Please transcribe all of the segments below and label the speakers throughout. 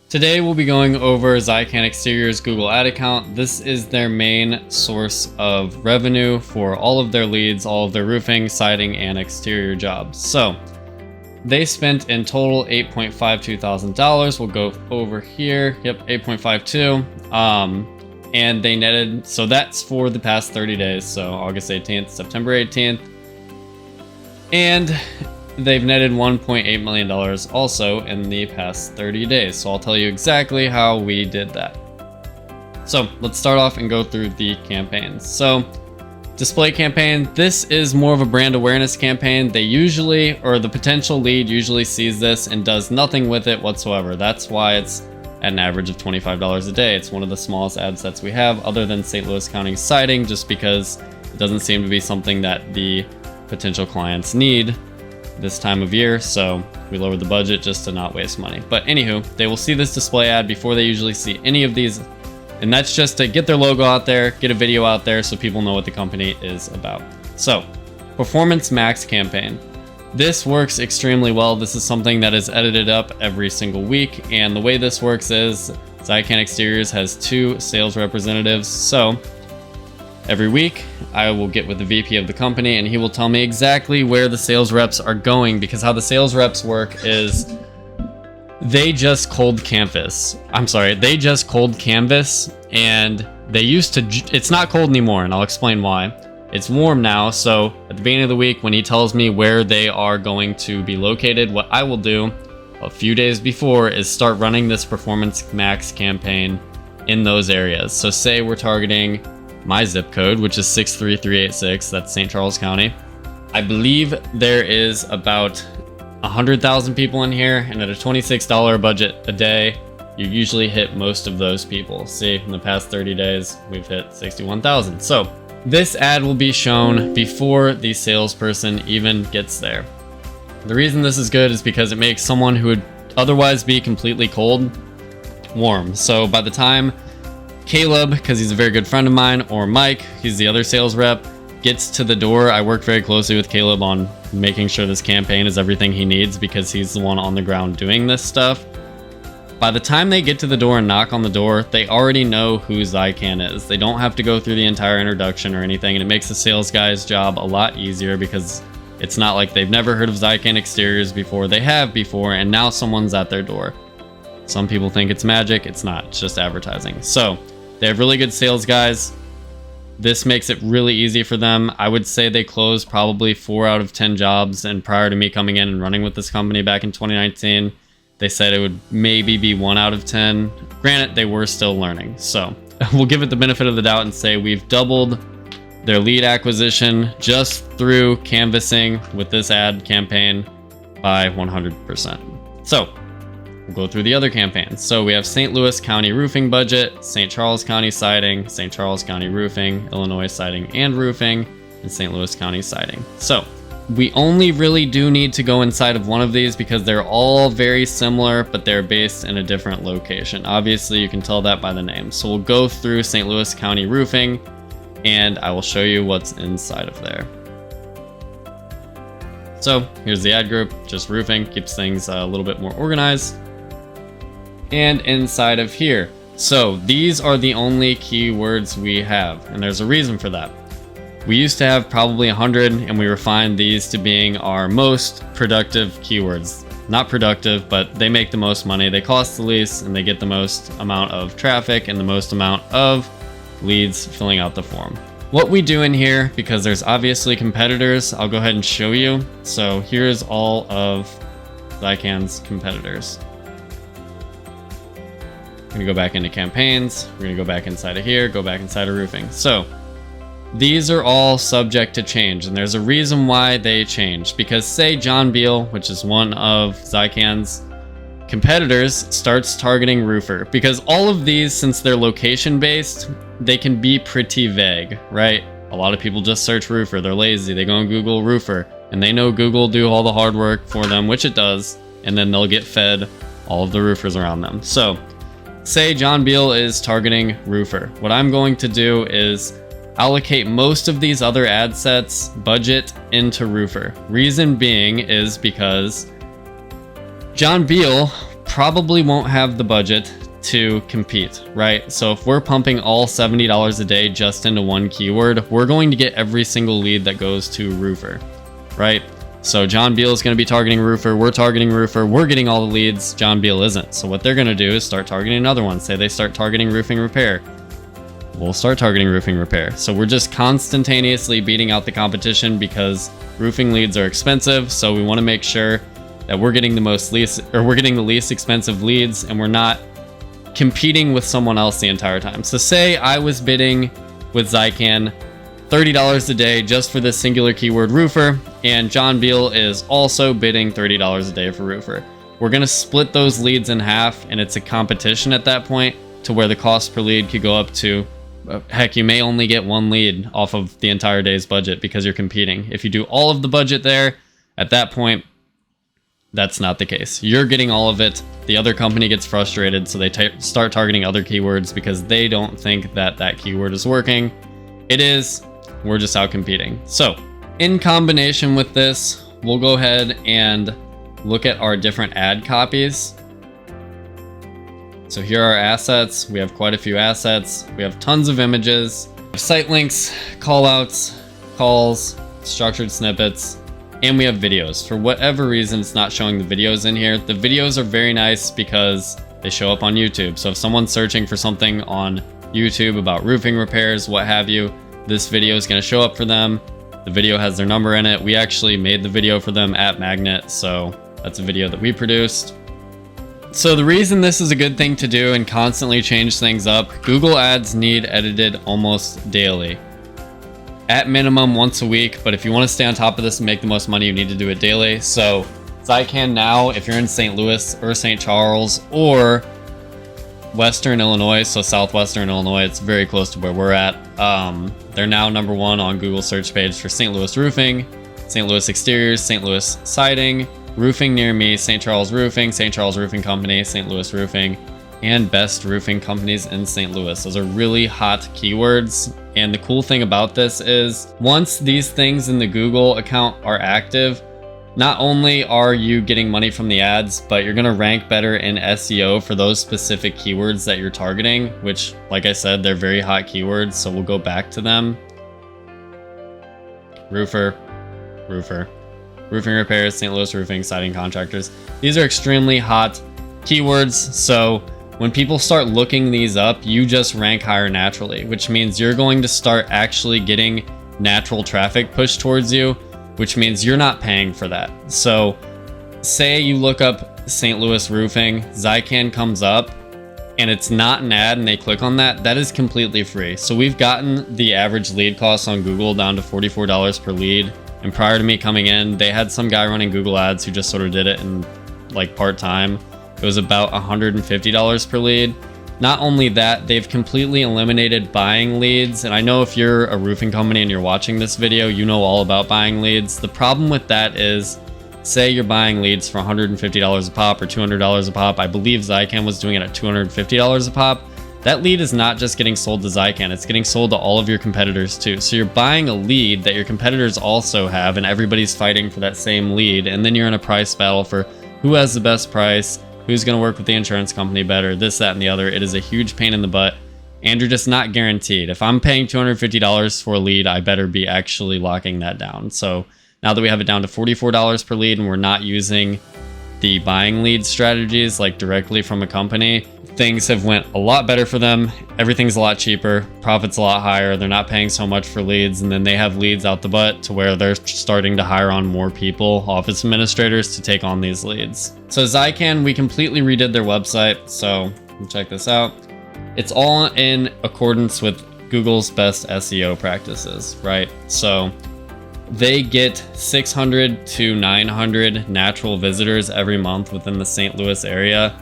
Speaker 1: Today we'll be going over Zykan Exteriors Google Ad account. This is their main source of revenue for all of their leads, all of their roofing, siding, and exterior jobs. So they spent in total $8.52 thousand. We'll go over here. Yep, 8.52. And they netted, so that's for the past 30 days. So August 18th, September 18th. And they've netted $1.8 million also in the past 30 days. So I'll tell you exactly how we did that. So let's start off and go through the campaigns. So display campaign, this is more of a brand awareness campaign. They usually, or the potential lead usually sees this and does nothing with it whatsoever. That's why it's at an average of $25 a day. It's one of the smallest ad sets we have other than St. Louis County siding, just because it doesn't seem to be something that the potential clients need this time of year, so we lowered the budget just to not waste money. But anywho, they will see this display ad before they usually see any of these, and that's just to get their logo out there, get a video out there so people know what the company is about. So, Performance Max campaign. This works extremely well. This is something that is edited up every single week, and the way this works is Zykan Exteriors has 2 sales representatives. So every week, I will get with the VP of the company and he will tell me exactly where the sales reps are going, because how the sales reps work is they just cold canvas. They just cold canvas, and they used to, it's not cold anymore, and I'll explain why. It's warm now, so at the beginning of the week when he tells me where they are going to be located, what I will do a few days before is start running this Performance Max campaign in those areas. So say we're targeting my zip code, which is 63386, that's St. Charles County. I believe there is about 100,000 people in here, and at a $26 budget a day, you usually hit most of those people. See, in the past 30 days, we've hit 61,000. So this ad will be shown before the salesperson even gets there. The reason this is good is because it makes someone who would otherwise be completely cold warm. So by the time Caleb, because he's a very good friend of mine, or Mike, he's the other sales rep, gets to the door, I work very closely with Caleb on making sure this campaign is everything he needs, because he's the one on the ground doing this stuff. By the time they get to the door and knock on the door, they already know who Zykan is. They don't have to go through the entire introduction or anything, and it makes the sales guy's job a lot easier, because it's not like they've never heard of Zykan Exteriors before. They have before, and now someone's at their door. Some people think it's magic. It's not. It's just advertising. So they have really good sales guys. This makes it really easy for them. I would say they closed probably 4 out of 10 jobs, and prior to me coming in and running with this company back in 2019, they said it would maybe be 1 out of 10. Granted, they were still learning. So we'll give it the benefit of the doubt and say we've doubled their lead acquisition just through canvassing with this ad campaign by 100%. So we'll go through the other campaigns. So we have St. Louis County roofing budget, St. Charles County siding, St. Charles County roofing, Illinois siding and roofing, and St. Louis County siding. So we only really do need to go inside of one of these because they're all very similar, but they're based in a different location. Obviously, you can tell that by the name. So we'll go through St. Louis County roofing, and I will show you what's inside of there. So here's the ad group, just roofing, keeps things a little bit more organized. And inside of here, so these are the only keywords we have, and there's a reason for that. We used to have probably 100, and we refined these to being our most productive keywords. Not productive, but they make the most money, they cost the least, and they get the most amount of traffic and the most amount of leads filling out the form. What we do in here, because there's obviously competitors, I'll go ahead and show you. So here's all of Zykan's competitors. We're gonna go back into campaigns, we're gonna go back inside of here, go back inside of roofing. So these are all subject to change, and there's a reason why they changed. Because say John Beal, which is one of Zykan's competitors, starts targeting roofer. Because all of these, since they're location based, they can be pretty vague, right? A lot of people just search roofer, they're lazy, they go on Google roofer, and they know Google will do all the hard work for them, which it does, and then they'll get fed all of the roofers around them. So say John Beal is targeting roofer. What I'm going to do is allocate most of these other ad sets budget into roofer. Reason being is because John Beal probably won't have the budget to compete, right? So if we're pumping all $70 a day just into one keyword, we're going to get every single lead that goes to roofer, right? So John Beal is going to be targeting roofer, we're targeting roofer, we're getting all the leads, John Beal isn't. So what they're going to do is start targeting another one. Say they start targeting roofing repair, we'll start targeting roofing repair. So we're just constantaneously beating out the competition because roofing leads are expensive. So we want to make sure that we're getting the least expensive leads, and we're not competing with someone else the entire time. So say I was bidding with Zykan $30 a day just for this singular keyword roofer, and John Beal is also bidding $30 a day for roofer. We're going to split those leads in half, and it's a competition at that point to where the cost per lead could go up to, heck, you may only get one lead off of the entire day's budget because you're competing. If you do all of the budget there, at that point, that's not the case. You're getting all of it. The other company gets frustrated, so they start targeting other keywords because they don't think that that keyword is working. It is. We're just out competing. So in combination with this, we'll go ahead and look at our different ad copies. So here are our assets. We have quite a few assets. We have tons of images, site links, callouts, calls, structured snippets, and we have videos. For whatever reason, it's not showing the videos in here. The videos are very nice because they show up on YouTube. So if someone's searching for something on YouTube about roofing repairs, what have you, this video is going to show up for them. The video has their number in it. We actually made the video for them at Magnet, so that's a video that we produced. So the reason this is a good thing to do and constantly change things up, Google Ads need edited almost daily. At minimum once a week, but if you want to stay on top of this and make the most money, you need to do it daily. So Zykan now, if you're in St. Louis or St. Charles or Western Illinois, so Southwestern Illinois, it's very close to where we're at. They're now #1 on Google search page for St. Louis roofing, St. Louis exteriors, St. Louis siding, roofing near me, St. Charles roofing, St. Charles roofing company, St. Louis roofing, and best roofing companies in St. Louis. Those are really hot keywords. And the cool thing about this is once these things in the Google account are active, not only are you getting money from the ads, but you're going to rank better in SEO for those specific keywords that you're targeting, which, like I said, they're very hot keywords. So we'll go back to them. Roofer, roofer, roofing repairs, St. Louis roofing, siding contractors. These are extremely hot keywords. So when people start looking these up, you just rank higher naturally, which means you're going to start actually getting natural traffic pushed towards you, which means you're not paying for that. So say you look up St. Louis roofing, Zykan comes up and it's not an ad and they click on that, that is completely free. So we've gotten the average lead cost on Google down to $44 per lead. And prior to me coming in, they had some guy running Google ads who just sort of did it in like part-time. It was about $150 per lead. Not only that, they've completely eliminated buying leads. And I know if you're a roofing company and you're watching this video, you know all about buying leads. The problem with that is, say you're buying leads for $150 a pop or $200 a pop. I believe Zykan was doing it at $250 a pop. That lead is not just getting sold to Zykan, it's getting sold to all of your competitors too. So you're buying a lead that your competitors also have, and everybody's fighting for that same lead. And then you're in a price battle for who has the best price, who's going to work with the insurance company better, this, that, and the other. It is a huge pain in the butt, and you're just not guaranteed. If I'm paying $250 for a lead, I better be actually locking that down. So now that we have it down to $44 per lead and we're not using the buying lead strategies like directly from a company, things have went a lot better for them. Everything's a lot cheaper, profit's a lot higher, they're not paying so much for leads, and then they have leads out the butt to where they're starting to hire on more people, office administrators, to take on these leads. So Zykan, we completely redid their website, so check this out. It's all in accordance with Google's best SEO practices, right? So they get 600 to 900 natural visitors every month within the St. Louis area.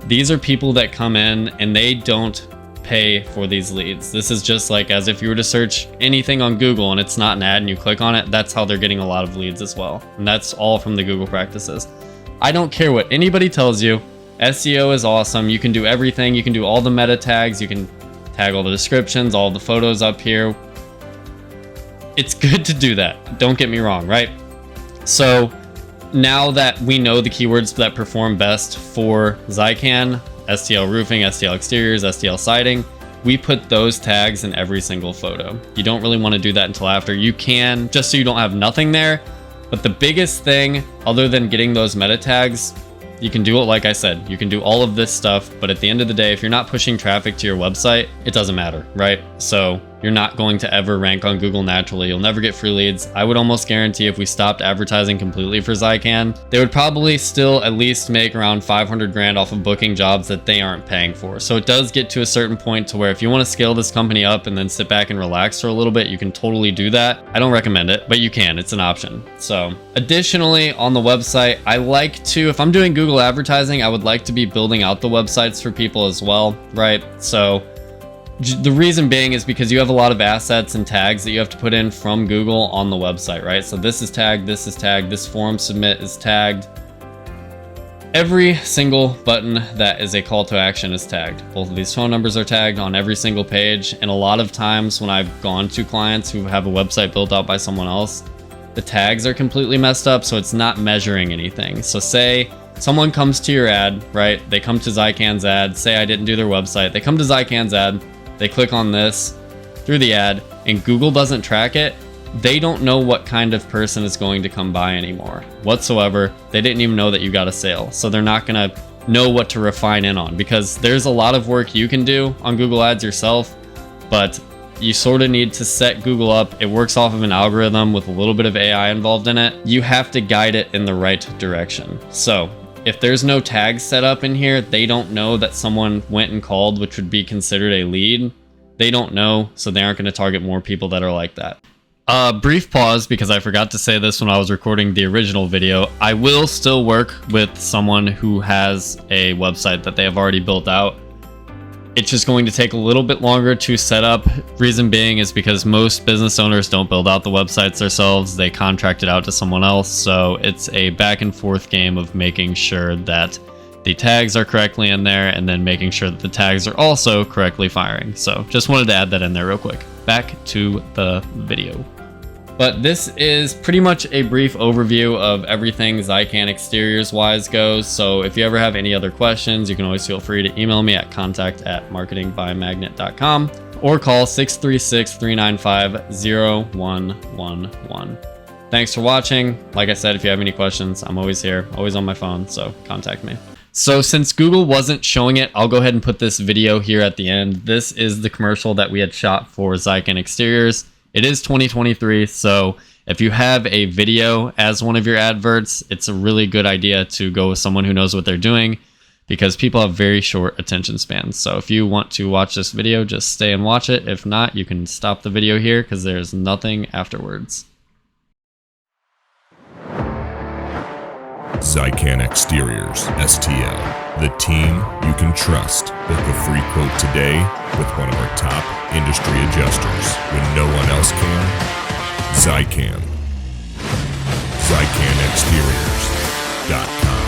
Speaker 1: These are people that come in and they don't pay for these leads. This is just like as if you were to search anything on Google and it's not an ad and you click on it, that's how they're getting a lot of leads as well. And that's all from the Google practices. I don't care what anybody tells you. SEO is awesome. You can do everything. You can do all the meta tags. You can tag all the descriptions, all the photos up here. It's good to do that. Don't get me wrong, right? So now that we know the keywords that perform best for Zykan, STL roofing, STL exteriors, STL siding, we put those tags in every single photo. You don't really want to do that until after. You can, just so you don't have nothing there. But the biggest thing, other than getting those meta tags, you can do it like I said. You can do all of this stuff, but at the end of the day, if you're not pushing traffic to your website, it doesn't matter, right? So you're not going to ever rank on Google naturally. You'll never get free leads. I would almost guarantee if we stopped advertising completely for Zykan, they would probably still at least make around 500 grand off of booking jobs that they aren't paying for. So it does get to a certain point to where if you want to scale this company up and then sit back and relax for a little bit, you can totally do that. I don't recommend it, but you can. It's an option. So additionally, on the website, I like to, if I'm doing Google advertising, I would like to be building out the websites for people as well, right? So the reason being is because you have a lot of assets and tags that you have to put in from Google on the website, right? So this is tagged, this form submit is tagged. Every single button that is a call to action is tagged. Both of these phone numbers are tagged on every single page. And a lot of times when I've gone to clients who have a website built out by someone else, the tags are completely messed up, so it's not measuring anything. So say someone comes to your ad, right? They come to Zykan's ad, say I didn't do their website. They come to Zykan's ad, they click on this through the ad, and Google doesn't track it. They don't know what kind of person is going to come by anymore whatsoever. They didn't even know that you got a sale. So they're not gonna know what to refine in on, because there's a lot of work you can do on Google Ads yourself, but you sort of need to set Google up. It works off of an algorithm with a little bit of AI involved in it. You have to guide it in the right direction. So if there's no tags set up in here, they don't know that someone went and called, which would be considered a lead. They don't know, so they aren't going to target more people that are like that. Brief pause, because I forgot to say this when I was recording the original video. I will still work with someone who has a website that they have already built out. It's just going to take a little bit longer to set up. Reason being is because most business owners don't build out the websites themselves. They contract it out to someone else. So it's a back and forth game of making sure that the tags are correctly in there and then making sure that the tags are also correctly firing. So just wanted to add that in there real quick. Back to the video. But this is pretty much a brief overview of everything Zykan Exteriors wise goes. So if you ever have any other questions, you can always feel free to email me at contact@marketingbymagnet.com or call 636-395-0111. Thanks for watching. Like I said, if you have any questions, I'm always here, always on my phone, so contact me. So since Google wasn't showing it, I'll go ahead and put this video here at the end. This is the commercial that we had shot for Zykan Exteriors. It is 2023, so if you have a video as one of your adverts, it's a really good idea to go with someone who knows what they're doing, because people have very short attention spans. So if you want to watch this video, just stay and watch it. If not, you can stop the video here because there's nothing afterwards.
Speaker 2: Zykan Exteriors, STL, the team you can trust. Book a free quote today with one of our top industry adjusters when no one else can. Zykan. ZykanExteriors.com.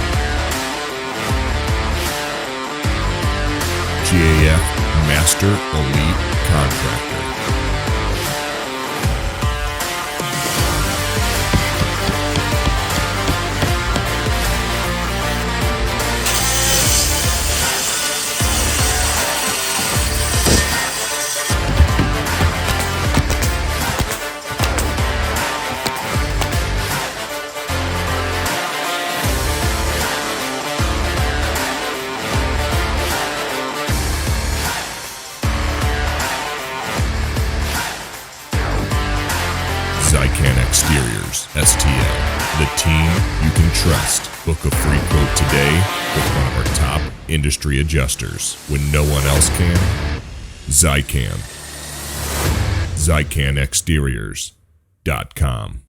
Speaker 2: GAF Master Elite Contractor. Zykan Exteriors, STL, the team you can trust. Book a free quote today with one of our top industry adjusters when no one else can. Zykan. ZykanExteriors.com.